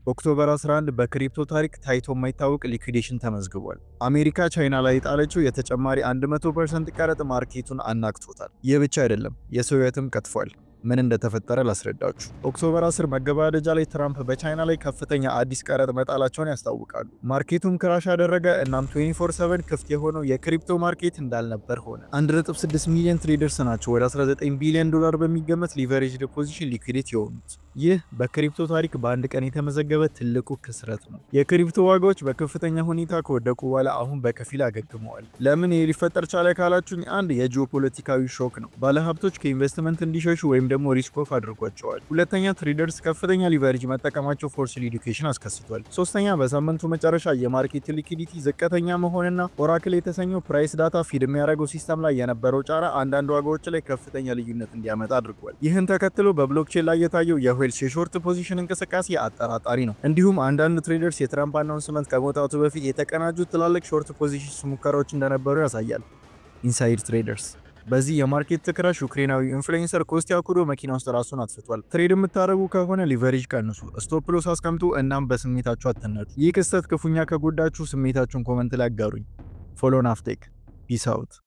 ኦክቶበር 11 በክሪፕቶ ታሪክ ታይቶ የማይታወቅ ሊኩዊዴሽን ተመዝግቧል። አሜሪካ ቻይና ላይ የጣለችው የተጨማሪ 100% ቀረጥ ማርኬቱን አናግቶታል። ይህ ብቻ አይደለም፣ የሰው ሕይወትም ቀጥፏል። ምን እንደተፈጠረ ላስረዳችሁ። ኦክቶበር 10 መገባደጃ ላይ ትራምፕ በቻይና ላይ ከፍተኛ አዲስ ቀረጥ መጣላቸውን ያስታውቃሉ። ማርኬቱም ክራሽ ያደረገ። እናም 24/7 ክፍት የሆነው የክሪፕቶ ማርኬት እንዳልነበር ሆነ። 1.6 ሚሊዮን ትሬደርስ ናቸው ወደ 19 ቢሊዮን ዶላር በሚገመት ሊቨሬጅድ ፖዚሽን ሊኩዊዴት የሆኑት። ይህ በክሪፕቶ ታሪክ በአንድ ቀን የተመዘገበ ትልቁ ክስረት ነው። የክሪፕቶ ዋጋዎች በከፍተኛ ሁኔታ ከወደቁ በኋላ አሁን በከፊል አገግመዋል። ለምን ይህ ሊፈጠር ቻለ ካላችሁኝ፣ አንድ የጂኦፖለቲካዊ ሾክ ነው። ባለሀብቶች ከኢንቨስትመንት እንዲሸሹ ወይም ደግሞ ሪስክ ኦፍ አድርጓቸዋል። ሁለተኛ፣ ትሬደርስ ከፍተኛ ሊቨሬጅ መጠቀማቸው ፎርስድ ኤዱኬሽን አስከስቷል። ሶስተኛ፣ በሳምንቱ መጨረሻ የማርኬት ሊኩዊዲቲ ዝቅተኛ መሆንና ኦራክል የተሰኘው ፕራይስ ዳታ ፊድ የሚያደርገው ሲስተም ላይ የነበረው ጫና አንዳንድ ዋጋዎች ላይ ከፍተኛ ልዩነት እንዲያመጣ አድርጓል። ይህን ተከትሎ በብሎክቼን ላይ የታየው የዌልስ የሾርት ፖዚሽን እንቅስቃሴ አጠራጣሪ ነው። እንዲሁም አንዳንድ ትሬደርስ የትራምፕ አናውንስመንት ከመውጣቱ በፊት የተቀናጁ ትላልቅ ሾርት ፖዚሽን ሙከራዎች እንደነበሩ ያሳያል። ኢንሳይድ ትሬደርስ በዚህ የማርኬት ክራሽ ዩክሬናዊ ኢንፍሉዌንሰር ኮስቲያ ኩዶ መኪና ውስጥ ራሱን አጥፍቷል። ትሬድ የምታደርጉ ከሆነ ሊቨሬጅ ቀንሱ፣ ስቶፕ ሎስ አስቀምጡ፣ እናም በስሜታችሁ አትነዱ። ይህ ክስተት ክፉኛ ከጎዳችሁ ስሜታችሁን ኮመንት ላይ አጋሩኝ። ፎሎ ናፍቴክ ፒስ አውት።